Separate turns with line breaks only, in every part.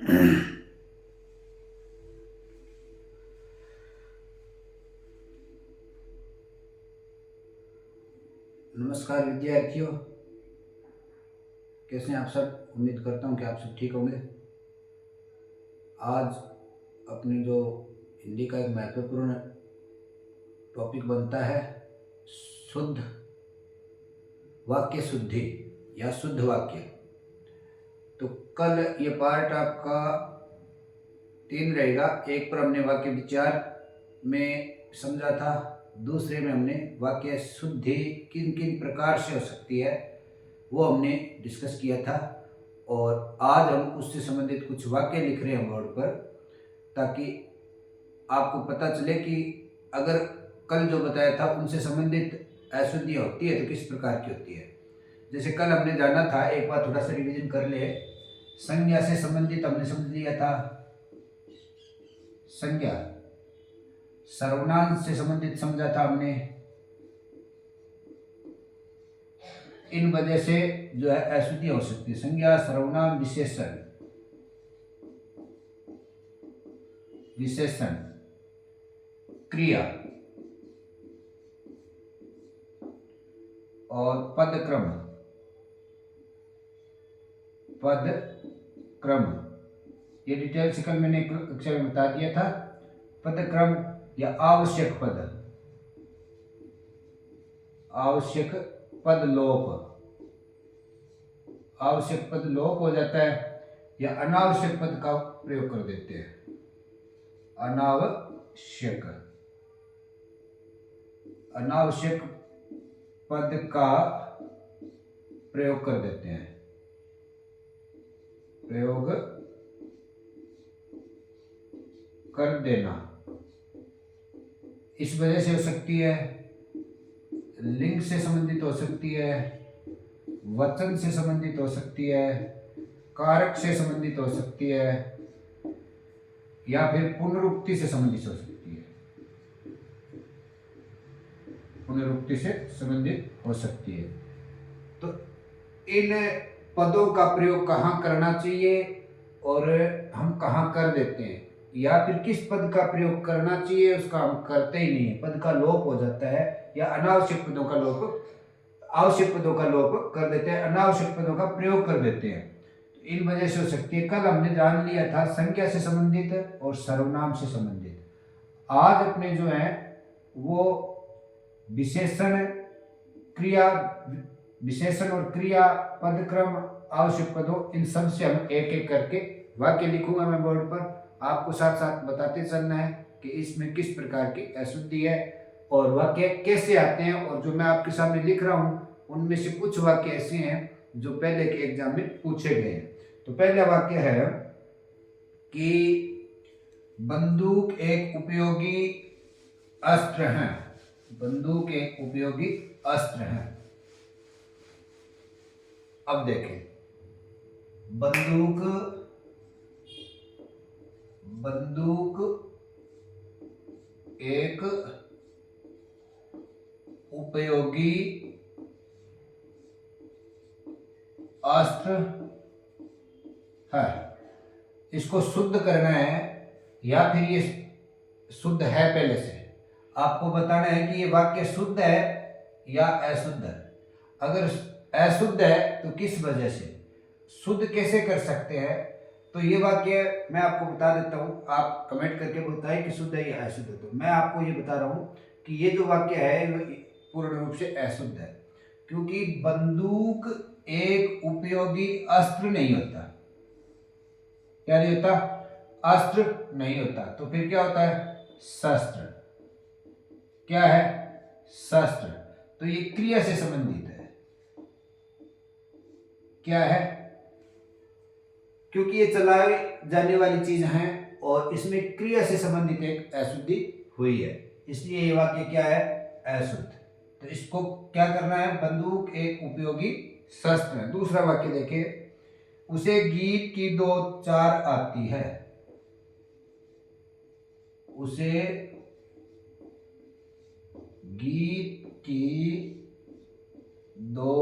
नमस्कार विद्यार्थियों, कैसे हैं आप सब। उम्मीद करता हूं कि आप सब ठीक होंगे। आज अपनी जो हिंदी का एक महत्वपूर्ण टॉपिक बनता है शुद्ध वाक्य शुद्धि या शुद्ध वाक्य। तो कल ये पार्ट आपका 3 रहेगा। एक पर हमने वाक्य विचार में समझा था, दूसरे में हमने वाक्य शुद्धि किन किन प्रकार से हो सकती है वो हमने डिस्कस किया था। और आज हम उससे संबंधित कुछ वाक्य लिख रहे हैं बोर्ड पर, ताकि आपको पता चले कि अगर कल जो बताया था उनसे संबंधित अशुद्धियाँ होती है तो किस प्रकार की होती है। जैसे कल हमने जाना था, एक बार थोड़ा सा रिवीजन कर ले। संज्ञा से संबंधित हमने समझ लिया था। संज्ञा सर्वनाम से संबंधित समझा था हमने। इन वजह से जो है अशुद्धि हो सकती है। संज्ञा, सर्वनाम, विशेषण, विशेषण, क्रिया और पदक्रम। पदक्रम ये डिटेल से कल मैंने एक अक्षर में बता दिया था। पदक्रम या आवश्यक पद, आवश्यक पद लोप, आवश्यक पद लोप हो जाता है या अनावश्यक पद का प्रयोग कर देते हैं। अनावश्यक, अनावश्यक पद का प्रयोग कर देते हैं। प्रयोग कर देना इस वजह से हो सकती है। लिंग से संबंधित हो सकती है, वचन से संबंधित हो सकती है, कारक से संबंधित हो सकती है, या फिर पुनरुक्ति से संबंधित हो सकती है। पुनरुक्ति से संबंधित हो सकती है। तो इन पदों का प्रयोग कहाँ करना चाहिए और हम कहाँ कर देते हैं, या फिर किस पद का प्रयोग करना चाहिए उसका हम करते ही नहीं है, पद का लोप हो जाता है, या अनावश्यक पदों का लोप, आवश्यक पदों का लोप कर देते हैं, अनावश्यक पदों का प्रयोग कर देते हैं। तो इन वजह से हो सकती है। कल हमने जान लिया था संज्ञा से संबंधित और सर्वनाम से संबंधित। आज अपने जो है वो विशेषण, क्रिया, विशेषण और क्रिया, पदक्रम, आवश्यक पदों, इन सब से हम एक एक करके वाक्य लिखूंगा मैं बोर्ड पर। आपको साथ साथ बताते चलना है कि इसमें किस प्रकार की अशुद्धि है और वाक्य कैसे आते हैं। और जो मैं आपके सामने लिख रहा हूं उनमें से कुछ वाक्य ऐसे हैं जो पहले के एग्जाम में पूछे गए हैं। तो पहला वाक्य है कि बंदूक एक उपयोगी अस्त्र है। बंदूक एक उपयोगी अस्त्र है। अब देखें, बंदूक, बंदूक एक उपयोगी अस्त्र है। इसको शुद्ध करना है या फिर ये शुद्ध है, पहले से आपको बताना है कि ये वाक्य शुद्ध है या अशुद्ध है। अगर अशुद्ध है तो किस वजह से, शुद्ध कैसे कर सकते हैं। तो ये वाक्य मैं आपको बता देता हूँ, आप कमेंट करके बताएं कि शुद्ध है या अशुद्ध है। तो मैं आपको ये बता रहा हूँ कि ये जो वाक्य है वो पूर्ण रूप से अशुद्ध है, क्योंकि बंदूक एक उपयोगी अस्त्र नहीं होता। क्या नहीं होता? अस्त्र नहीं होता। तो फिर क्या होता है? शस्त्र। क्या है? शस्त्र। तो ये क्रिया से संबंधित है। क्या है? क्योंकि ये चलाए जाने वाली चीज है और इसमें क्रिया से संबंधित एक अशुद्धि हुई है, इसलिए ये वाक्य क्या है? अशुद्ध। तो इसको क्या करना है? बंदूक एक उपयोगी शस्त्र है। दूसरा वाक्य देखिए, उसे गीत की 2 4 आती है। उसे गीत की 2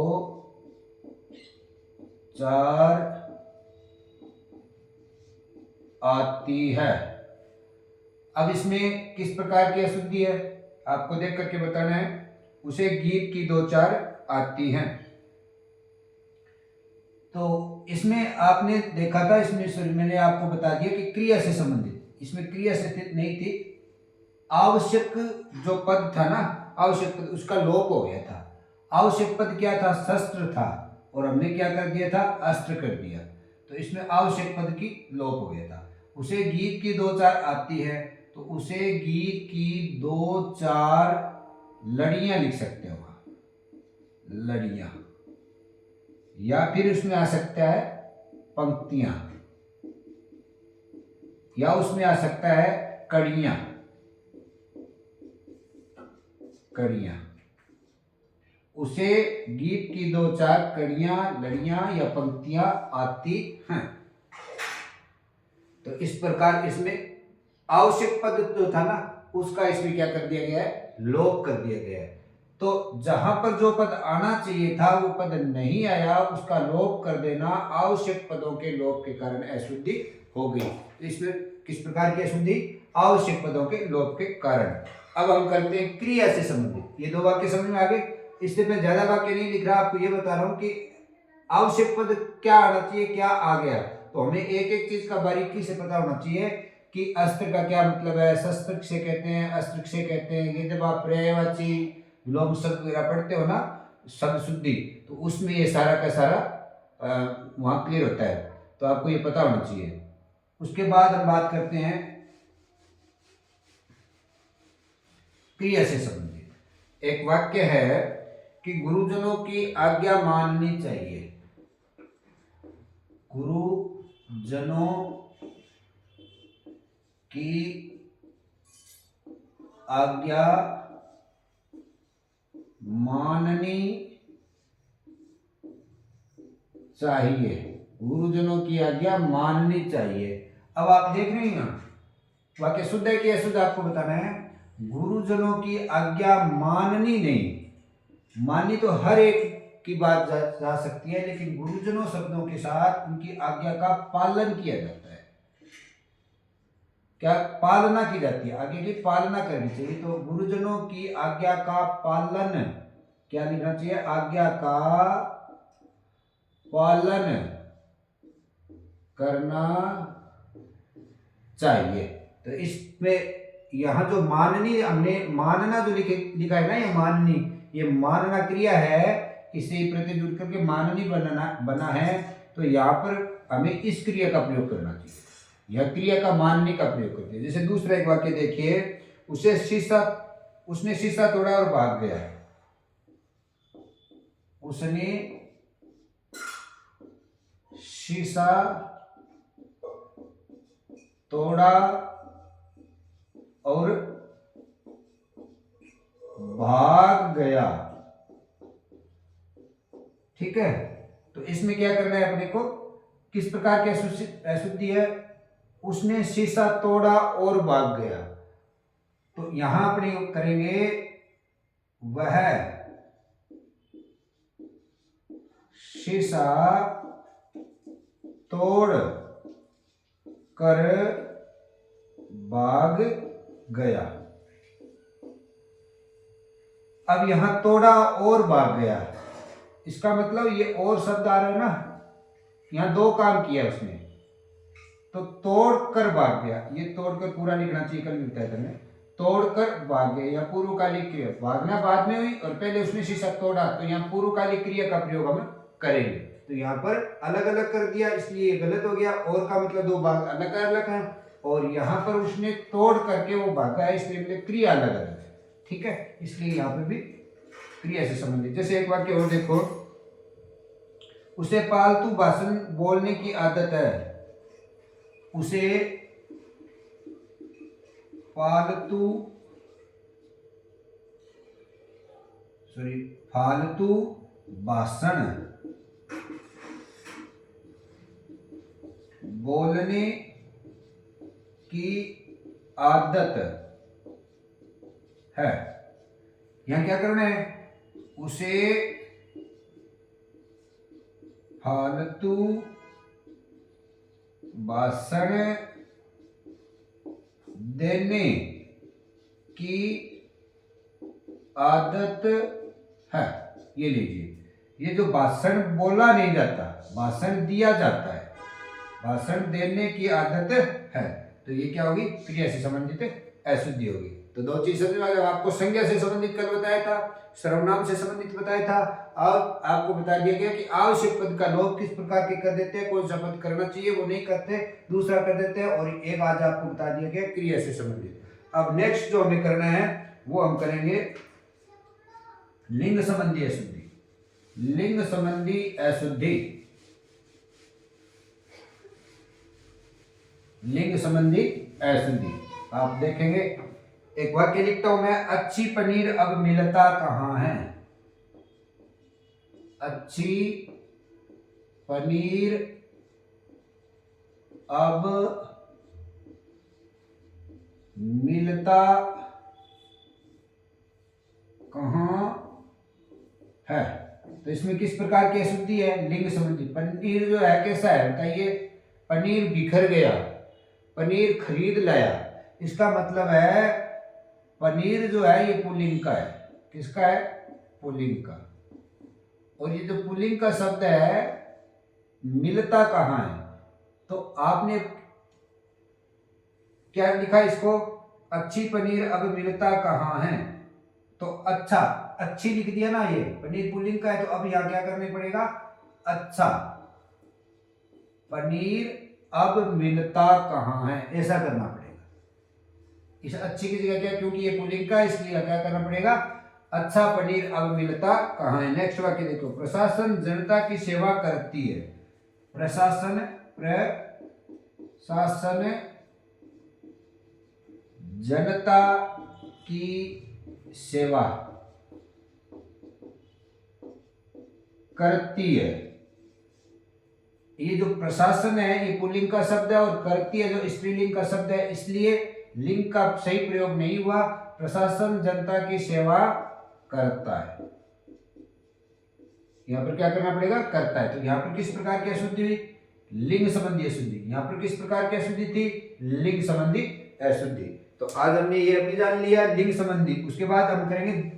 4 आती है। अब इसमें किस प्रकार की अशुद्धि है आपको देख करके बताना है। उसे गीत की दो चार आती हैं। तो इसमें आपने देखा था, इसमें मैंने आपको बता दिया कि क्रिया से संबंधित, इसमें क्रिया से नहीं थी, आवश्यक जो पद था ना, आवश्यक पद उसका लोप हो गया था। आवश्यक पद क्या था? शस्त्र था, और हमने क्या कर दिया था? अस्त्र कर दिया। तो इसमें आवश्यक पद की लोप हो गया था। उसे गीत की दो चार आती है, तो उसे गीत की दो चार लड़ियां लिख सकते हो, लड़ियां, या फिर उसमें आ सकता है पंक्तियां, या उसमें आ सकता है कड़ियां, कड़ियां। उसे गीत की दो चार कड़ियां, लड़ियां या पंक्तियां आती हैं। तो इस प्रकार इसमें आवश्यक पद जो था ना, उसका इसमें क्या कर दिया गया है? लोप कर दिया गया है। तो जहां पर जो पद आना चाहिए था वो पद नहीं आया, उसका लोप कर देना आवश्यक पदों के लोप के कारण अशुद्धि हो गई। तो इसमें किस प्रकार की अशुद्धि? आवश्यक पदों के लोप के कारण। अब हम करते हैं क्रिया से संबंधित। ये दो वाक्य समझ में आ गए। इसलिए मैं ज्यादा वाक्य नहीं लिख रहा, आपको ये बता रहा हूं कि आवश्यक पद क्या आना चाहिए, क्या आ गया। तो हमें एक एक चीज का बारीकी से पता होना चाहिए कि अस्त्र का क्या मतलब है, शस्त्र किसे कहते हैं, अस्त्र किसे कहते हैं। ये जब आप पर्यायवाची विलोम शब्द वगैरह पढ़ते हो ना, शब्द शुद्धि, तो उसमें ये सारा का सारा वहां क्लियर होता है। तो आपको ये पता होना चाहिए। उसके बाद हम बात करते हैं क्रिया से संबंधित। एक वाक्य है कि गुरुजनों की आज्ञा माननी चाहिए। गुरुजनों की आज्ञा माननी चाहिए। गुरुजनों की आज्ञा माननी चाहिए। अब आप देख रहे हैं ना, वाक्य शुद्ध है कि अशुद्ध आपको बताना है। गुरुजनों की आज्ञा माननी नहीं, माननी तो हर एक की बात जा सकती है, लेकिन गुरुजनों शब्दों के साथ उनकी आज्ञा का पालन किया जाता है। क्या पालना की जाती है, आज्ञा की पालना करनी चाहिए। तो गुरुजनों की आज्ञा का पालन क्या लिखना चाहिए? आज्ञा का पालन करना चाहिए। तो इसमें यहां जो माननी, हमने मानना जो लिखा है ना, ये माननी, ये मानना क्रिया है, इसे प्रत्यय जुड़ करके माननी बना है। तो यहाँ पर हमें इस क्रिया का प्रयोग करना चाहिए, यह क्रिया का मानने का प्रयोग करते हैं। जैसे दूसरा एक वाक्य देखिए, उसने शीशा तोड़ा और भाग गया। उसने शीशा तोड़ा और भाग गया। ठीक है, तो इसमें क्या करना है अपने को? किस प्रकार की अशुद्धि है? उसने शीशा तोड़ा और भाग गया। तो यहां अपने करेंगे वह शीशा तोड़ कर भाग गया। अब यहां तोड़ा और भाग गया, इसका मतलब ये और शब्द आ रहा है ना, यहां दो काम किया उसने। तो तोड़ कर भाग गया, ये तोड़ कर पूरा लिखना चाहिए, कल मिलता है करने। तोड़ कर भाग गया या पूर्वकालिक क्रिया, भागना बाद में हुई और पहले उसने शीशा तोड़ा, तो यहाँ पूर्वकालिक क्रिया का प्रयोग हम करेंगे। तो यहाँ पर अलग अलग कर दिया, इसलिए ये गलत हो गया। और का मतलब दो भाग अलग अलग है, और यहाँ पर उसने तोड़ करके वो भागा है, इसलिए क्रिया अलग अलग है। ठीक है, इसलिए यहाँ पर भी क्रिया से संबंधित। जैसे एक वाक्य और देखो, उसे पालतू भाषण बोलने की आदत है। उसे फालतू भाषण बोलने की आदत है। यहां क्या करना है? उसे फालतू भाषण देने की आदत है। ये लीजिए, ये जो भाषण बोला नहीं जाता, भाषण दिया जाता है, भाषण देने की आदत है, तो ये क्या होगी, क्रिया से संबंधित अशुद्धि होगी। तो दो चीज समझ में आ गया। आपको संज्ञा से संबंधित कल बताया था, सर्वनाम से संबंधित बताया था, और आपको बता दिया गया कि आवश्यक पद का लोप किस प्रकार के कर देते हैं, कौन सा पद करना चाहिए वो नहीं करते, दूसरा कर देते हैं, और एक आज आपको बता दिया गया क्रिया से संबंधित। अब नेक्स्ट जो हमें करना है वो हम करेंगे लिंग संबंधी अशुद्धि। लिंग संबंधी अशुद्धि, लिंग संबंधी अशुद्धि। आप देखेंगे, एक वाक्य लिखता हूं मैं, अच्छी पनीर अब मिलता कहां है। अच्छी पनीर अब मिलता कहां है। तो इसमें किस प्रकार की अशुद्धि है, लिंग संबंधी। पनीर जो है कैसा है बताइए, पनीर बिखर गया, पनीर खरीद लाया, इसका मतलब है पनीर जो है ये पुल्लिंग का है। किसका है, पुल्लिंग का। और ये जो पुल्लिंग का शब्द है मिलता कहां है, तो आपने क्या लिखा इसको, अच्छी पनीर अब मिलता कहां है, तो अच्छा, अच्छी लिख दिया ना, ये पनीर पुल्लिंग का है, तो अब यहां क्या करने पड़ेगा, अच्छा पनीर अब मिलता कहां है, ऐसा करना पड़ेगा। इस अच्छी की जगह क्या, क्योंकि ये पुल्लिंग का है इसलिए क्या करना पड़ेगा, अच्छा पनीर अब मिलता कहां है। नेक्स्ट वाक्य देखो, प्रशासन जनता की सेवा करती है। प्रशासन, प्रशासन जनता की सेवा करती है। ये जो प्रशासन है ये पुल्लिंग का शब्द है, और करती है जो स्त्रीलिंग का शब्द है, इसलिए लिंग का सही प्रयोग नहीं हुआ। प्रशासन जनता की सेवा करता है, यहां पर क्या करना पड़ेगा, करता है। तो यहां पर किस प्रकार की अशुद्धि हुई, लिंग संबंधी अशुद्धि। यहां पर किस प्रकार की अशुद्धि थी, लिंग संबंधी अशुद्धि। तो आज हमने ये भी जान लिया लिंग संबंधी। उसके बाद हम करेंगे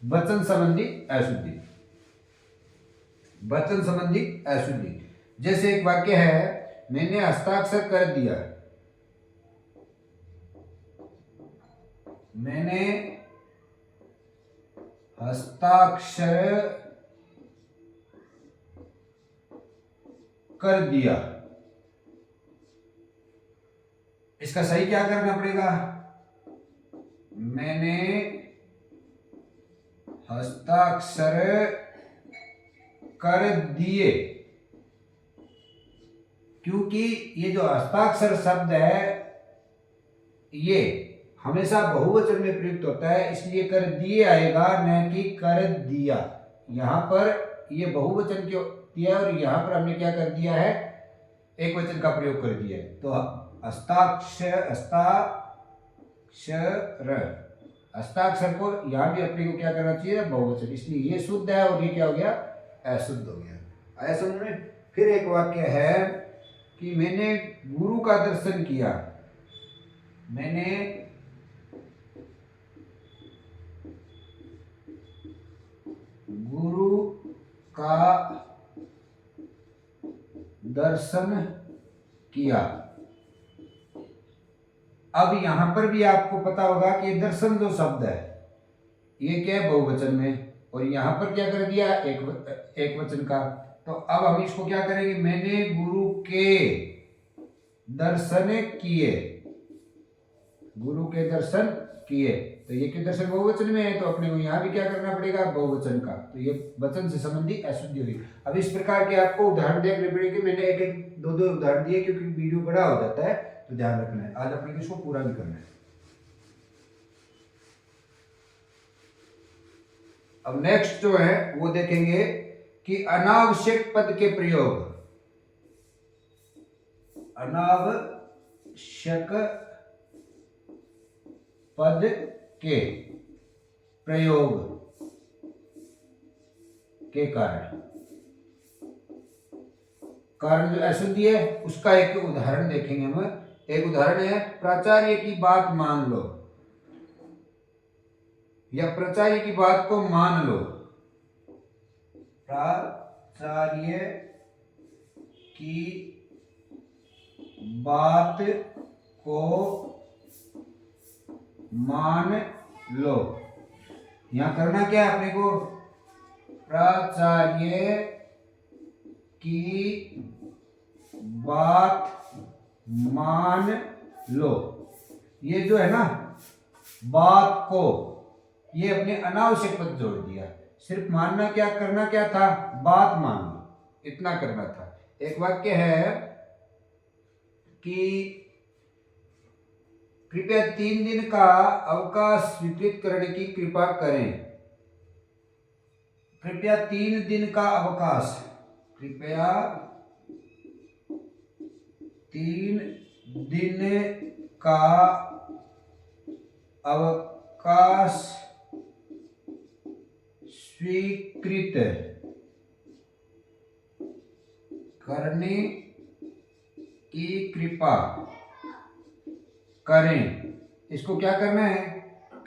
वचन संबंधी अशुद्धि। वचन संबंधी अशुद्धि, जैसे एक वाक्य है, मैंने हस्ताक्षर कर दिया। मैंने हस्ताक्षर कर दिया, इसका सही क्या करना पड़ेगा, मैंने हस्ताक्षर कर दिए। क्योंकि ये जो हस्ताक्षर शब्द है ये हमेशा बहुवचन में प्रयुक्त होता है, इसलिए कर दिए आएगा, न कि कर दिया। यहां पर ये बहुवचन क्यों दिया, और यहां पर हमने क्या कर दिया है, एक वचन का प्रयोग कर दिया है। तो हस्ताक्षर, हस्ताक्षर को यहां भी अपने को क्या करना चाहिए, बहुवचन, इसलिए ये शुद्ध है और ये क्या हो गया, अशुद्ध हो गया। आया समझ में। फिर एक वाक्य है कि मैंने गुरु का दर्शन किया। मैंने गुरु का दर्शन किया। अब यहां पर भी आपको पता होगा कि दर्शन जो शब्द है ये क्या है, बहुवचन में, और यहां पर क्या कर दिया, एक वचन का। तो अब हम इसको क्या करेंगे, मैंने गुरु के दर्शन किए। गुरु के दर्शन किए, तो ये के दर्शन बहुवचन में है, तो अपने को यहाँ भी क्या करना पड़ेगा, बहुवचन का। तो ये वचन से संबंधी अशुद्धि हुई। अब इस प्रकार के आपको उदाहरण देखने पड़ेंगे। मैंने एक एक दो दो उदाहरण दिए क्योंकि वीडियो बड़ा हो जाता है, तो ध्यान रखना है। आज अपने को इसको पूरा भी करना है। अब नेक्स्ट जो है वो देखेंगे कि अनावश्यक पद के प्रयोग। अनावश्यक पद के प्रयोग के कारण जो अशुद्धि है उसका एक उदाहरण देखेंगे हम एक उदाहरण है, प्राचार्य की बात मान लो या प्राचार्य की बात को मान लो। प्राचार्य की बात को मान लो। यहां करना क्या है अपने को? प्राचार्य की बात मान लो। ये जो है ना बात को, ये अपने अनावश्यक पद जोड़ दिया। सिर्फ मानना क्या, करना क्या था? बात मान लो, इतना करना था। एक वाक्य है कि कृपया 3 दिन का अवकाश स्वीकृत करने की कृपा करें। कृपया 3 दिन का अवकाश, कृपया 3 दिन का अवकाश स्वीकृत करने की कृपा करें। इसको क्या करना है?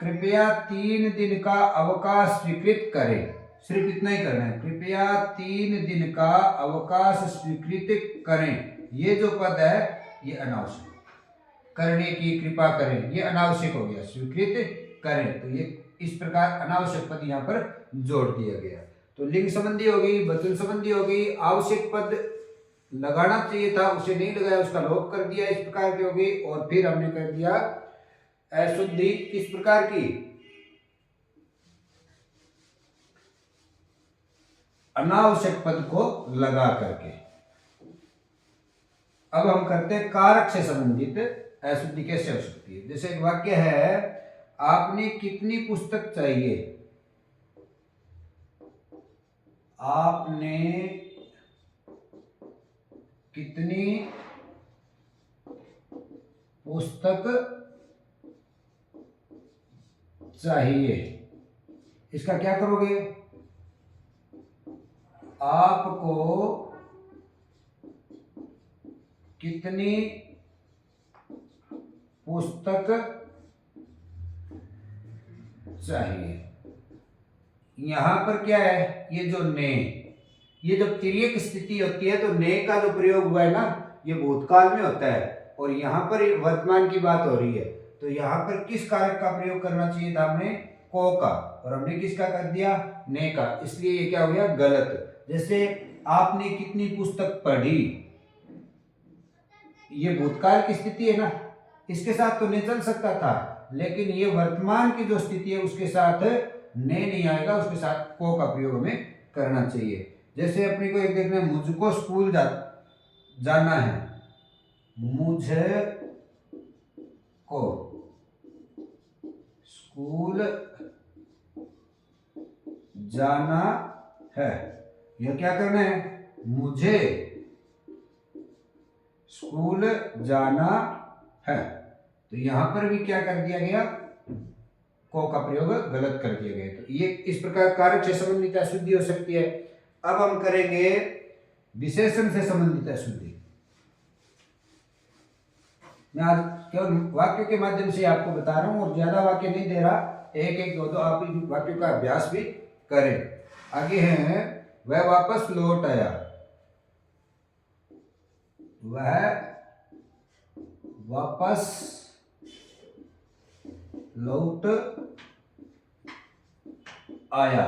कृपया 3 दिन का अवकाश स्वीकृत करें, सिर्फ इतना ही करना है। कृपया 3 दिन का अवकाश स्वीकृत करें। ये जो पद है ये अनावश्यक, करने की कृपा करें ये अनावश्यक हो गया, स्वीकृत करें। तो ये इस प्रकार अनावश्यक पद यहाँ पर जोड़ दिया गया। तो लिंग संबंधी हो गई, वचन संबंधी हो गई। आवश्यक पद लगाना चाहिए था, उसे नहीं लगाया, उसका लोप कर दिया, इस प्रकार की हो गई। और फिर हमने कर दिया अशुद्धि, किस प्रकार की? अनावश्यक पद को लगा करके। अब हम करते हैं कारक से संबंधित अशुद्धि कैसे हो सकती है। जैसे एक वाक्य है, आपने कितनी पुस्तक चाहिए? आपने कितनी पुस्तक चाहिए? इसका क्या करोगे? आपको कितनी पुस्तक चाहिए? यहां पर क्या है? ये जो ने, ये जब तिर्यक स्थिति होती है तो ने का जो प्रयोग हुआ है ना, ये भूतकाल में होता है और यहाँ पर वर्तमान की बात हो रही है। तो यहाँ पर किस कारक का प्रयोग करना चाहिए था? हमने को का, और हमने किसका कर दिया? ने का। इसलिए ये क्या हो गया? गलत। जैसे आपने कितनी पुस्तक पढ़ी, ये भूतकाल की स्थिति है ना, इसके साथ तो ने चल सकता था, लेकिन ये वर्तमान की जो स्थिति है उसके साथ ने नहीं आएगा, उसके साथ को का प्रयोग हमें करना चाहिए। जैसे अपने को एक देखना है, मुझको स्कूल जाना है। मुझे को स्कूल जाना है। यह क्या करना है? मुझे स्कूल जाना है। तो यहां पर भी क्या कर दिया गया? को का प्रयोग गलत कर दिया गया। तो ये इस प्रकार कारक से संबंधित अशुद्धि हो सकती है। अब हम करेंगे विशेषण से संबंधित अशुद्धि। मैं आज केवल वाक्य के माध्यम से आपको बता रहा हूं और ज्यादा वाक्य नहीं दे रहा, एक एक दो दो आप इन वाक्यों का अभ्यास भी करें। आगे है, वह वापस लौट आया। वह वापस लौट आया।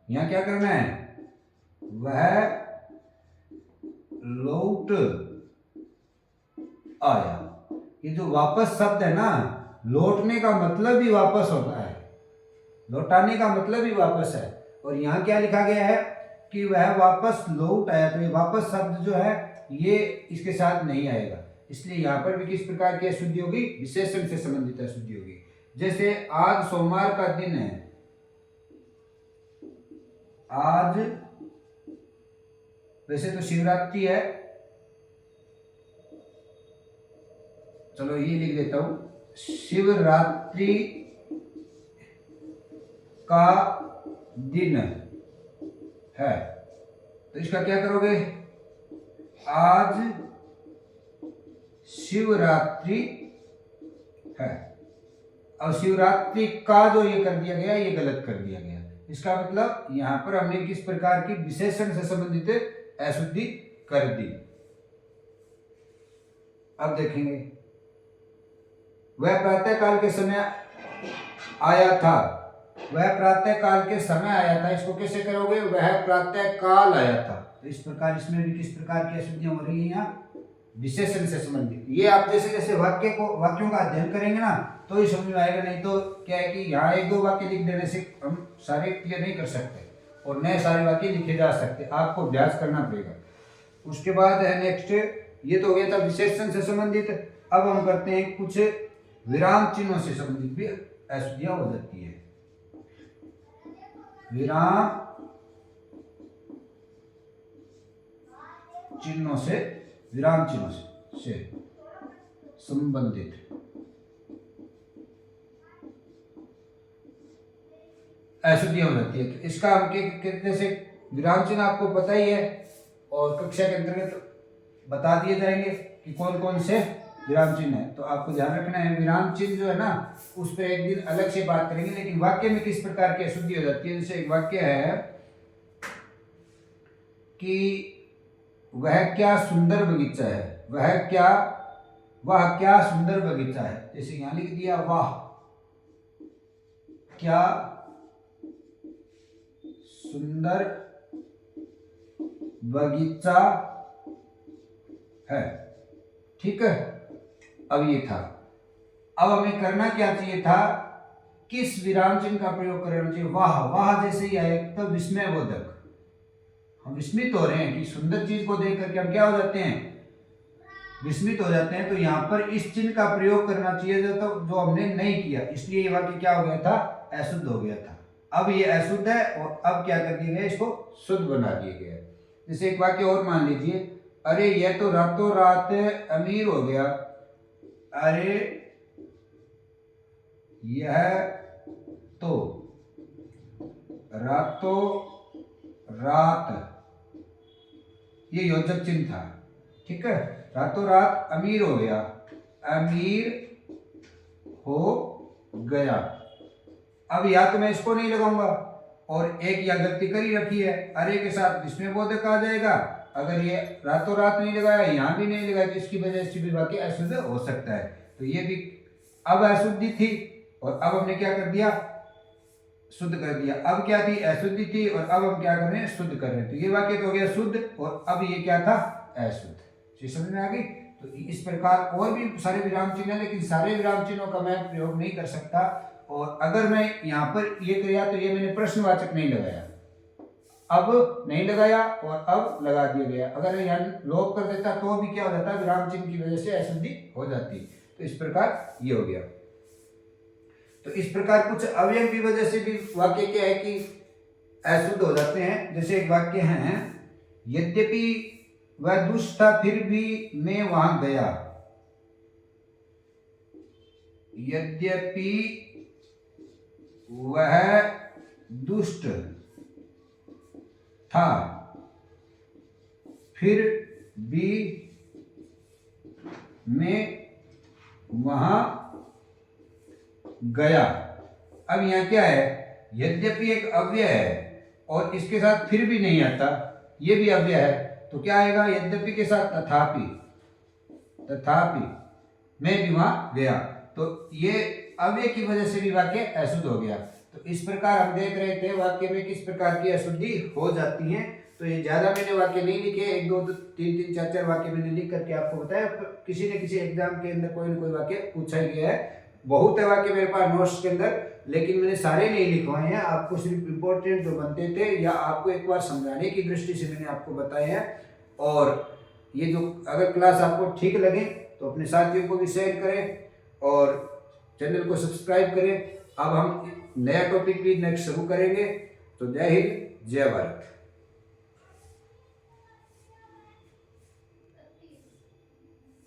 यहां क्या करना है? वह लौट आया। ये जो वापस शब्द है ना, लौटने का मतलब ही वापस होता है, लौटाने का मतलब ही वापस है। और यहाँ क्या लिखा गया है कि वह वापस लौट आया। तो ये वापस शब्द जो है ये इसके साथ नहीं आएगा, इसलिए यहाँ पर भी किस प्रकार की अशुद्धि होगी? विशेषण से संबंधित अशुद्धि होगी। जैसे आज सोमवार का दिन है, आज वैसे तो शिवरात्रि है, चलो ये लिख देता हूं, शिवरात्रि का दिन है। तो इसका क्या करोगे? आज शिवरात्रि है। अब शिवरात्रि का जो ये कर दिया गया, ये गलत कर दिया गया। इसका मतलब यहां पर हमने किस प्रकार की विशेषण से संबंधित अशुद्धि कर दी। अब देखेंगे, वह प्रातः काल के समय आया था। वह प्रातः काल के समय आया था, इसको कैसे करोगे? वह प्रातः काल आया था। तो इस प्रकार इसमें भी किस प्रकार की अशुद्धियां हो रही है? यहाँ विशेषण से संबंधित। ये आप जैसे जैसे वाक्यों का अध्ययन करेंगे ना तो ही समझ में आएगा, नहीं तो क्या है कि यहाँ एक दो वाक्य लिख देने से हम सारे क्लियर नहीं कर सकते और नए सारे वाक्य लिखे जा सकते, आपको अभ्यास करना पड़ेगा। उसके बाद है नेक्स्ट, ये तो हो गया था विशेषण से संबंधित। अब हम करते हैं कुछ विराम चिन्हों से संबंधित भी अशुद्धियां हो जाती है। विराम चिन्हों से संबंधित अशुद्धियां हो जाती है। तो इसका हम कहते से विराम चिन्ह आपको पता ही है और कक्षा के अंतर्गत बता दिए जाएंगे कि कौन कौन से विराम चिन्ह है। तो आपको ध्यान रखना है, विराम चिन्ह जो है ना उस पर एक दिन अलग से बात करेंगे। लेकिन वाक्य में किस प्रकार की अशुद्धि हो जाती है, जैसे एक वाक्य है कि वह क्या सुंदर बगीचा है। वह क्या सुंदर बगीचा है, जैसे यहां लिख दिया वाह क्या सुंदर बगीचा है। ठीक है, अब ये था। अब हमें करना क्या चाहिए था, किस विराम चिन्ह का प्रयोग करना चाहिए? वाह जैसे ही आए तो विस्मय बोधक, हम विस्मित हो रहे हैं कि सुंदर चीज को देख करके हम क्या हो जाते हैं, विस्मित हो जाते हैं। तो यहाँ पर इस चिन्ह का प्रयोग करना चाहिए जो हमने नहीं किया, इसलिए ये वाक्य क्या हो गया था, अशुद्ध हो गया था। अब ये अशुद्ध है और अब क्या कर दिया गया, इसको शुद्ध बना दिया गया। जैसे एक वाक्य और मान लीजिए, अरे यह तो रातों रात अमीर हो गया। अरे यह तो रातों रात, ये योजक चिन्ह था। ठीक है, रातों रात अमीर हो गया, अमीर हो गया। अब या तो मैं इसको नहीं लगाऊंगा और एक या गलती कर ही रखी है, अरे के साथ इसमें बोधक आ जाएगा। अगर ये रातों रात नहीं लगाया, यहां भी नहीं लगाया, तो इसकी वजह से भी वाक्य अशुद्ध हो सकता है। तो ये भी अब अशुद्धि थी और अब हमने क्या कर दिया, शुद्ध कर दिया। अब क्या थी, अशुद्धि थी और अब हम क्या कर रहे हैं, शुद्ध कर रहे हैं। तो ये वाक्य तो हो गया शुद्ध और अब ये क्या था, अशुद्ध। समझ में आ गई? तो इस प्रकार और भी सारे विराम चिन्ह है, लेकिन सारे विराम चिन्हों का मैं प्रयोग नहीं कर सकता। और अगर मैं यहाँ पर ये किया तो ये मैंने प्रश्नवाचक नहीं लगाया, अब नहीं लगाया और अब लगा दिया गया। अगर यहाँ लोप कर देता तो भी क्या हो जाता, विराम चिन्ह की वजह से अशुद्धि हो जाती। तो इस प्रकार ये हो गया। तो इस प्रकार कुछ अवयव की वजह से भी वाक्य क्या है कि अशुद्ध हो जाते हैं। जैसे एक वाक्य है, यद्यपि वह दुष्ट था फिर भी मैं वहां गया। यद्यपि वह दुष्ट था फिर भी मैं वहां गया। अब यहां क्या है, यद्यपि एक अव्यय है और इसके साथ फिर भी नहीं आता, ये भी अव्यय है। तो क्या आएगा, यद्यपि के साथ तथापि मैं भी वहां गया। तो ये अव्यय की वजह से भी वाक्य अशुद्ध हो गया। तो इस प्रकार हम देख रहे थे वाक्य में किस प्रकार की अशुद्धि हो जाती है। तो ये ज्यादा मैंने वाक्य नहीं लिखे, 1 2 3 4 4 वाक्य मैंने लिख करके आपको बताया। किसी न किसी एग्जाम के अंदर कोई ना कोई वाक्य पूछा ही गया है। बहुत है वाक्य मेरे पास नोट्स के अंदर, लेकिन मैंने सारे नहीं लिखवाए हैं। आपको सिर्फ इंपॉर्टेंट जो बनते थे या आपको एक बार समझाने की दृष्टि से मैंने आपको बताए हैं। और ये जो अगर क्लास आपको ठीक लगे तो अपने साथियों को भी शेयर करें और चैनल को सब्सक्राइब करें। अब हम नया टॉपिक भी नेक्स्ट शुरू करेंगे। तो जय हिंद, जय भारत।